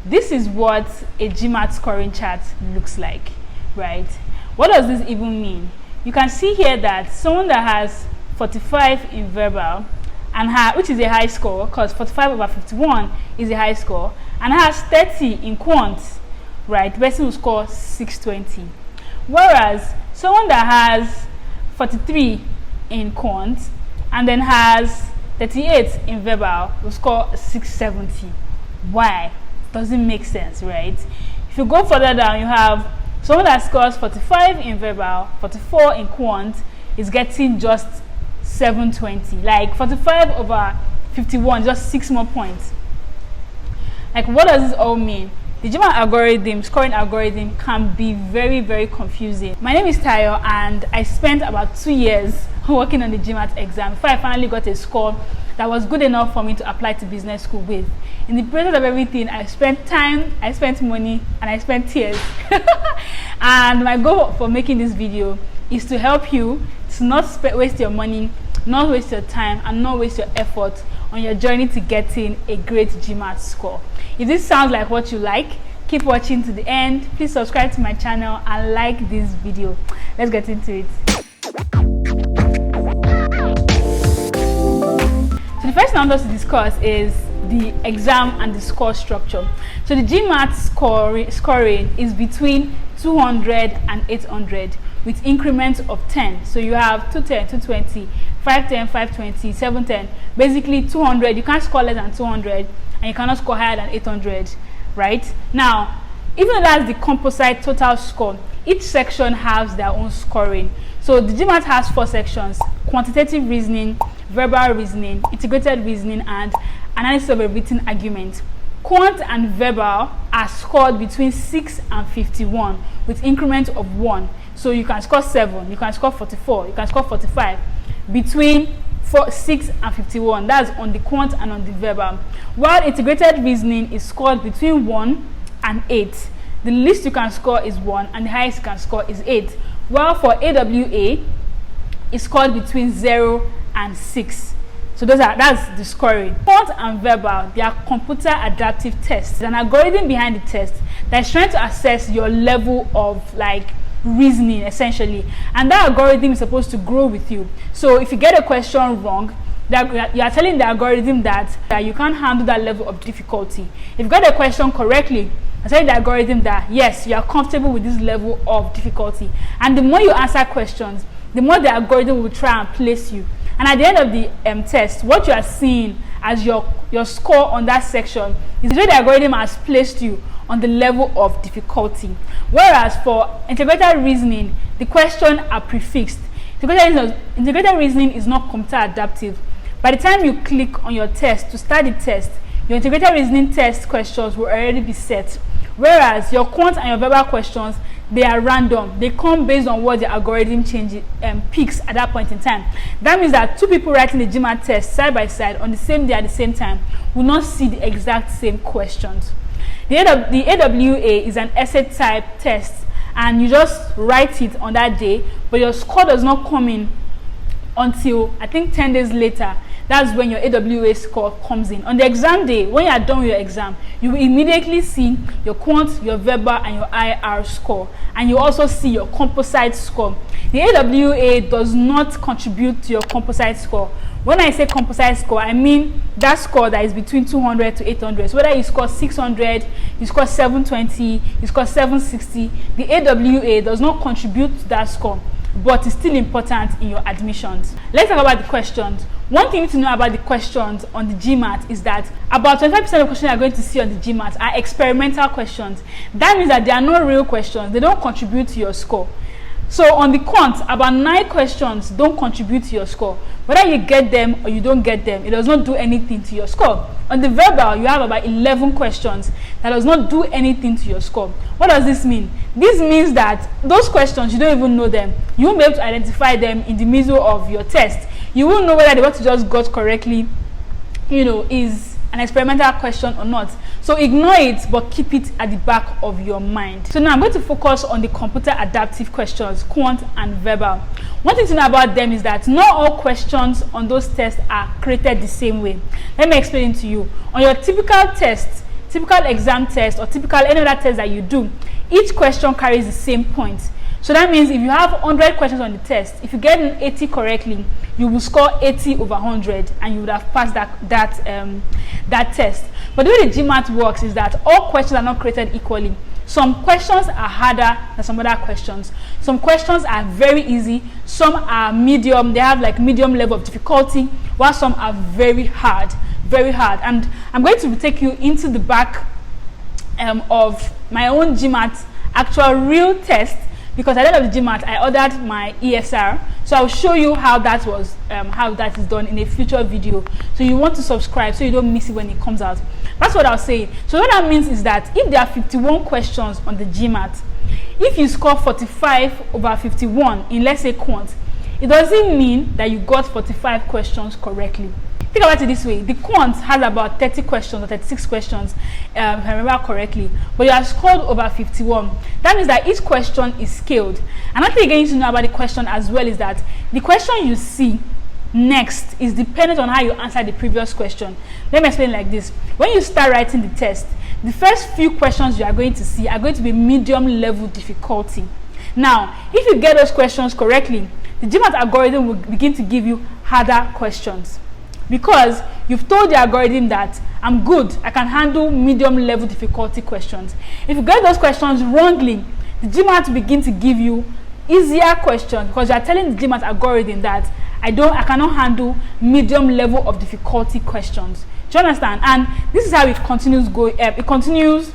this is what a Gmat scoring chart looks like, right? What does this even mean? You can see here that someone that has 45 in verbal and which is a high score, because 45 over 51 is a high score, and has 30 in quant, right? The person will score 620. Whereas someone that has 43 in quant and then has 38 in verbal will score 670. Why? Doesn't make sense, right? If you go further down, you have someone that scores 45 in verbal, 44 in quant is getting just 720. Like 45 over 51, just 6 more points. Like, what does this all mean? The Gmat algorithm, scoring algorithm, can be very, very confusing. My name is Tayo, and I spent about 2 years working on the Gmat exam before I finally got a score that was good enough for me to apply to business school with. In the process of everything, I spent time, I spent money, and I spent tears. And my goal for making this video is to help you to not waste your money, not waste your time, and not waste your effort on your journey to getting a great Gmat score. If this sounds like what you like, keep watching to the end. Please subscribe to my channel and like this video. Let's get into it. So the first thing I want us to discuss is the exam and the score structure. So the Gmat scoring is between 200 and 800 with increments of 10. So you have 210, 220, 510, 520, 710. Basically 200, you can't score less than 200 and you cannot score higher than 800, right? Now, even though that's the composite total score, each section has their own scoring. So the Gmat has 4 sections: quantitative reasoning, verbal reasoning, integrated reasoning, and analysis of a written argument. Quant and verbal are scored between 6 and 51 with increment of 1. So you can score 7, you can score 44, you can score 45 between 6 and 51. That's on the quant and on the verbal. While integrated reasoning is scored between 1 and 8. The least you can score is 1 and the highest you can score is 8. While for AWA, it's scored between 0 and 6. So that's the scoring. Quant and verbal, they are computer adaptive tests. There's an algorithm behind the test that's trying to assess your level of like reasoning essentially, and that algorithm is supposed to grow with you. So if you get a question wrong, you are telling the algorithm that you can't handle that level of difficulty. If you got a question correctly, I telling the algorithm that yes, you are comfortable with this level of difficulty, and the more you answer questions, the more the algorithm will try and place you. And at the end of the test, what you are seeing as your score on that section is where the algorithm has placed you on the level of difficulty. Whereas for integrated reasoning, the questions are prefixed. Integrated reasoning is not computer adaptive. By the time you click on your test to start the test, your integrated reasoning test questions will already be set. Whereas your quant and your verbal questions, they are random. They come based on what the algorithm picks at that point in time. That means that 2 people writing the Gmat test side by side on the same day at the same time will not see the exact same questions. The AWA is an essay type test, and you just write it on that day, but your score does not come in until I think 10 days later. That's when your AWA score comes in. On the exam day, when you are done with your exam, you will immediately see your quant, your verbal, and your IR score. And you also see your composite score. The AWA does not contribute to your composite score. When I say composite score, I mean that score that is between 200 to 800. So whether you score 600, you score 720, you score 760, the AWA does not contribute to that score, but it's still important in your admissions. Let's talk about the questions. One thing you need to know about the questions on the Gmat is that about 25% of questions you are going to see on the Gmat are experimental questions. That means that they are not real questions. They don't contribute to your score. So on the quant, about 9 questions don't contribute to your score. Whether you get them or you don't get them, it does not do anything to your score. On the verbal, you have about 11 questions that does not do anything to your score. What does this mean? This means that those questions, you don't even know them. You won't be able to identify them in the middle of your test. You won't know whether the what you just got correctly, is an experimental question or not. So ignore it, but keep it at the back of your mind. So now I'm going to focus on the computer adaptive questions, quant and verbal. One thing to know about them is that not all questions on those tests are created the same way. Let me explain it to you. On your typical test, typical exam test or typical any other test that you do, each question carries the same point. So that means if you have 100 questions on the test, if you get an 80 correctly, you will score 80 over 100 and you would have passed that test. But the way the Gmat works is that all questions are not created equally. Some questions are harder than some other questions. Some questions are very easy, some are medium, they have like medium level of difficulty, while some are very hard. And I'm going to take you into the back of my own Gmat actual real test, because at the end of the Gmat I ordered my ESR, so I'll show you how that is done in a future video. So you want to subscribe so you don't miss it when it comes out. That's what I'll say. So what that means is that if there are 51 questions on the Gmat, if you score 45 over 51 in, let's say, quant, it doesn't mean that you got 45 questions correctly. Think about it this way: the quant has about 30 questions or 36 questions, if I remember correctly, but you have scored over 51. That means that each question is scaled. Another thing you need to know about the question as well is that the question you see next is dependent on how you answer the previous question. Let me explain like this. When you start writing the test, the first few questions you are going to see are going to be medium level difficulty. Now, if you get those questions correctly, the Gmat algorithm will begin to give you harder questions, because you've told the algorithm that I'm good, I can handle medium level difficulty questions. If you get those questions wrongly, the Gmat will begin to give you easier questions, because you are telling the Gmat algorithm that I cannot handle medium level of difficulty questions. Do you understand? And this is how it continues it continues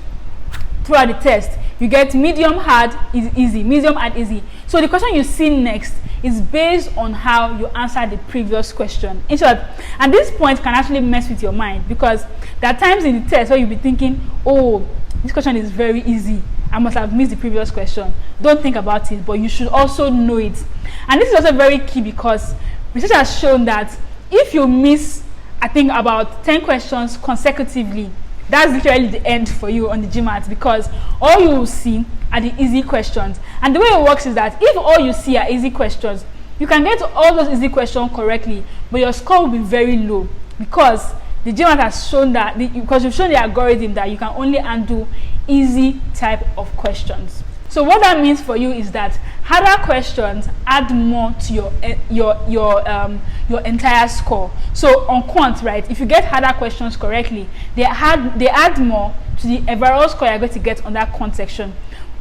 throughout the test. You get medium, hard, easy, medium, and easy. So the question you see next is based on how you answer the previous question. In short, and this point can actually mess with your mind, because there are times in the test where you'll be thinking, oh, this question is very easy, I must have missed the previous question. Don't think about it, but you should also know it. And this is also very key, because research has shown that if you miss, I think, about 10 questions consecutively, that's literally the end for you on the Gmat, because all you will see are the easy questions. And the way it works is that if all you see are easy questions, you can get all those easy questions correctly, but your score will be very low, because the Gmat has shown that, because you've shown the algorithm that you can only handle easy type of questions. So what that means for you is that harder questions add more to your entire score. So on quant, right, if you get harder questions correctly, they add more to the overall score you're going to get on that quant section.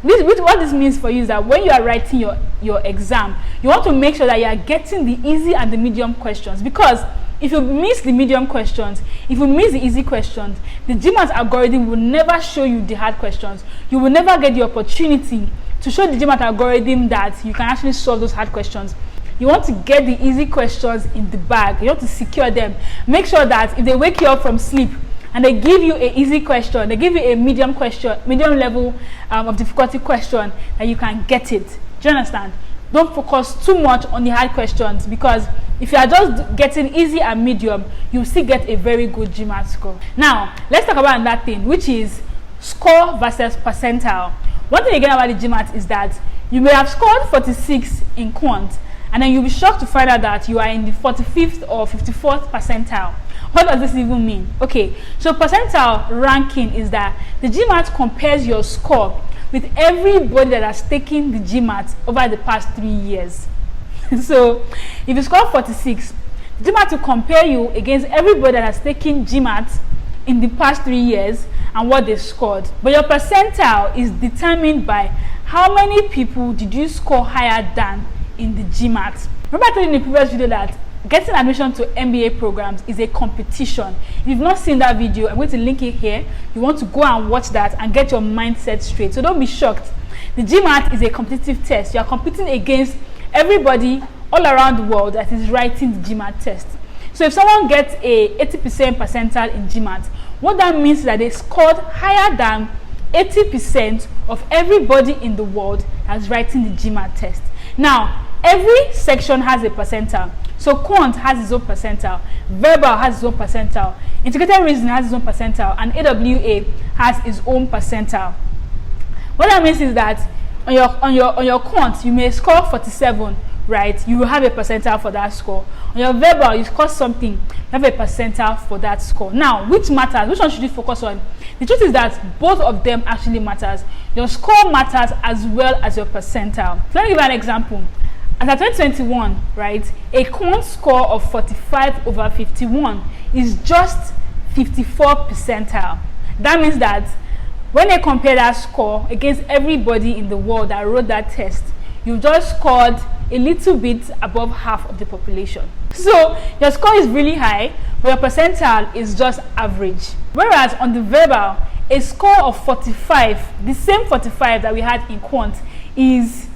What this means for you is that when you are writing your exam, you want to make sure that you are getting the easy and the medium questions, because if you miss the medium questions, if you miss the easy questions, the Gmat algorithm will never show you the hard questions. You will never get the opportunity to show the Gmat algorithm that you can actually solve those hard questions. You want to get the easy questions in the bag. You want to secure them. Make sure that if they wake you up from sleep and they give you an easy question, they give you a medium level of difficulty question, that you can get it. Do you understand? Don't focus too much on the hard questions, because if you are just getting easy and medium, you still get a very good Gmat score. Now, let's talk about another thing, which is score versus percentile. One thing again about the Gmat is that you may have scored 46 in quant, and then you'll be shocked to find out that you are in the 45th or 54th percentile. What does this even mean? Okay, so percentile ranking is that the Gmat compares your score with everybody that has taken the Gmat over the past 3 years. So if you score 46, Gmat will compare you against everybody that has taken Gmat in the past 3 years and what they scored. But your percentile is determined by how many people did you score higher than in the Gmat. Remember I told you in the previous video that getting admission to MBA programs is a competition. If you've not seen that video, I'm going to link it here. You want to go and watch that and get your mindset straight. So don't be shocked. The Gmat is a competitive test. You are competing against everybody all around the world that is writing the Gmat test. So if someone gets a 80% percentile in Gmat, what that means is that they scored higher than 80% of everybody in the world that's writing the Gmat test. Now, every section has a percentile. So quant has its own percentile, verbal has its own percentile, integrated reasoning has its own percentile, and AWA has its own percentile. What that means is that on your quant, you may score 47, right, you will have a percentile for that score. On your verbal, you score something, you have a percentile for that score. Now, which matters? Which one should you focus on? The truth is that both of them actually matters. Your score matters as well as your percentile. So let me give you an example. As at 2021, right, a quant score of 45 over 51 is just 54 percentile. That means that when they compare that score against everybody in the world that wrote that test, you just scored a little bit above half of the population. So your score is really high, but your percentile is just average. Whereas on the verbal, a score of 45, the same 45 that we had in quant, is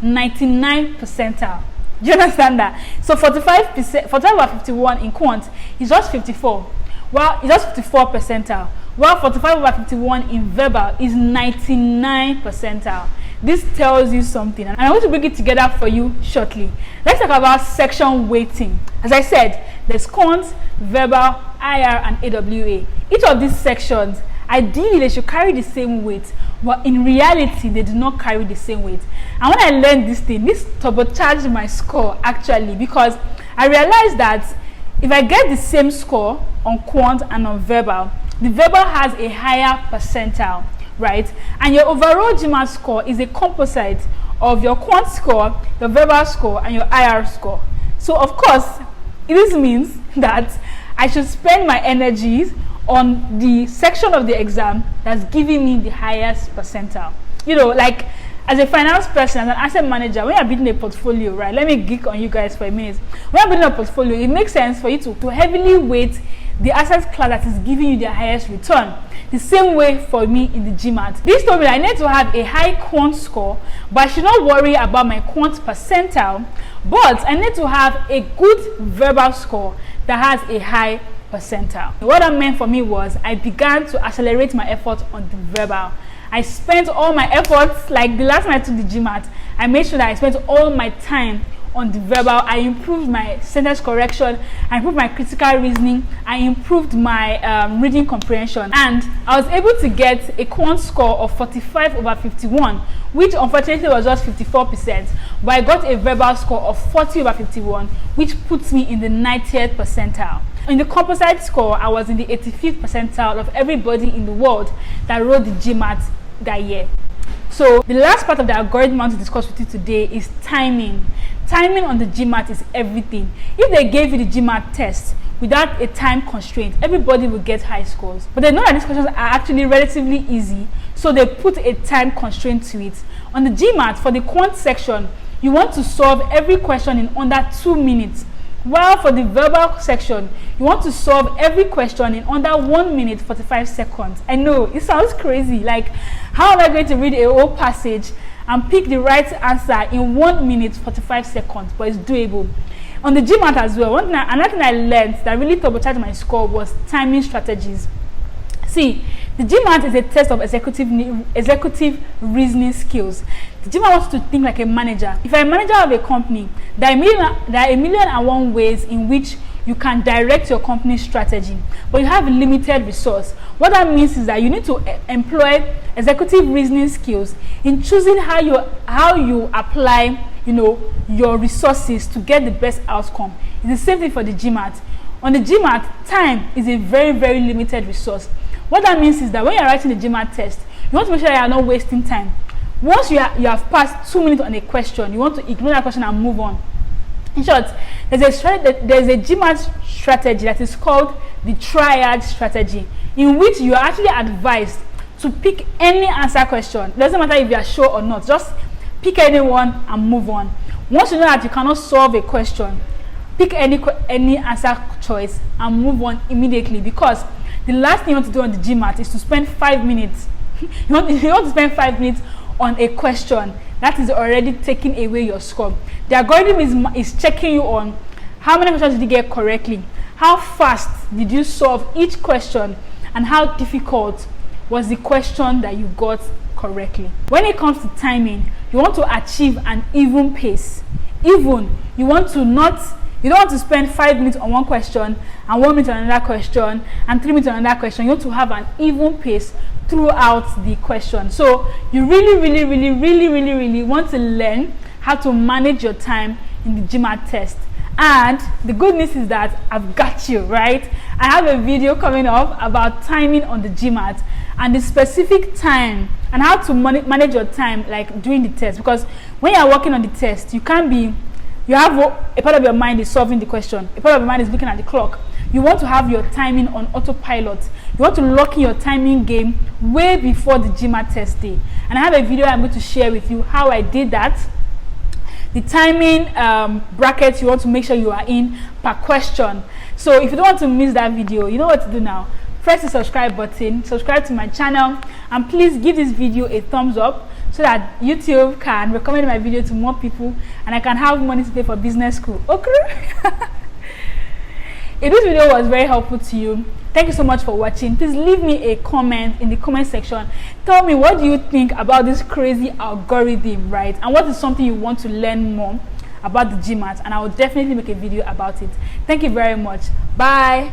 99 percentile. Do you understand that? So 45% 45 over 51 in quant is just 54. Well, it's just 54 percentile. While 45 over 51 in verbal is 99 percentile. This tells you something, and I want to bring it together for you shortly. Let's talk about section weighting. As I said, there's quant, verbal, IR, and AWA. Each of these sections, ideally, they should carry the same weight, but in reality, they do not carry the same weight. And when I learned this thing, this turbocharged my score actually, because I realized that if I get the same score on quant and on verbal, the verbal has a higher percentile, right? And your overall Gmat score is a composite of your quant score, your verbal score, and your IR score. So of course, this means that I should spend my energies on the section of the exam that's giving me the highest percentile. You know, like as a finance person, as an asset manager, when you're building a portfolio, right? Let me geek on you guys for a minute. When you're building a portfolio, it makes sense for you to heavily weight the asset class that is giving you the highest return. The same way for me in the Gmat. This told me that I need to have a high quant score, but I should not worry about my quant percentile, but I need to have a good verbal score that has a high percentile. What that meant for me was I began to accelerate my effort on the verbal. I spent all my efforts, like the last time I took the Gmat, I made sure that I spent all my time on the verbal. I improved my sentence correction, I improved my critical reasoning, I improved my reading comprehension, and I was able to get a quant score of 45 over 51, which unfortunately was just 54%, but I got a verbal score of 40 over 51, which puts me in the 90th percentile. In the composite score, I was in the 85th percentile of everybody in the world that wrote the Gmat that year. So the last part of the algorithm I want to discuss with you today is timing. Timing on the Gmat is everything. If they gave you the Gmat test without a time constraint, everybody will get high scores. But they know that these questions are actually relatively easy, so they put a time constraint to it. On the Gmat, for the quant section, you want to solve every question in under 2 minutes. While for the verbal section, you want to solve every question in under 1 minute 45 seconds. I know, it sounds crazy. Like, how am I going to read a whole passage and pick the right answer in 1 minute 45 seconds? But it's doable. On the Gmat as well, another thing I learned that really turbocharged my score was timing strategies. See, the Gmat is a test of executive reasoning skills. The Gmat wants to think like a manager. If you're a manager of a company, there are a million and one ways in which you can direct your company's strategy, but you have a limited resource. What that means is that you need to employ executive reasoning skills in choosing how you apply, your resources to get the best outcome. It's the same thing for the Gmat. On the Gmat, time is a very, very limited resource. What that means is that when you're writing the Gmat test, you want to make sure that you are not wasting time. Once you have passed 2 minutes on a question, you want to ignore that question and move on. In short, there's a Gmat strategy that is called the Triad Strategy, in which you are actually advised to pick any answer question. It doesn't matter if you are sure or not, just pick anyone and move on. Once you know that you cannot solve a question, pick any answer choice and move on immediately, because the last thing you want to do on the Gmat is to spend 5 minutes. you want to spend 5 minutes on a question that is already taking away your score. The algorithm is checking you on how many questions did you get correctly, how fast did you solve each question, and how difficult was the question that you got correctly. When it comes to timing, you want to achieve an even pace. You don't want to spend 5 minutes on one question and 1 minute on another question and 3 minutes on another question. You want to have an even pace throughout the question. So you really want to learn how to manage your time in the Gmat test. And the good news is that I've got you, right? I have a video coming up about timing on the Gmat and the specific time and how to manage your time like during the test. Because when you're working on the test, you can't be, you have a part of your mind is solving the question, a part of your mind is looking at the clock. You want to have your timing on autopilot. You want to lock in your timing game way before the Gmat test day. And I have a video I'm going to share with you how I did that. The timing brackets you want to make sure you are in per question. So if you don't want to miss that video, you know what to do now. Press the subscribe button, subscribe to my channel, and please give this video a thumbs up so that YouTube can recommend my video to more people and I can have money to pay for business school. Okay? If this video was very helpful to you, thank you so much for watching. Please leave me a comment in the comment section. Tell me, what do you think about this crazy algorithm, right? And what is something you want to learn more about the Gmat, and I will definitely make a video about it. Thank you very much. Bye.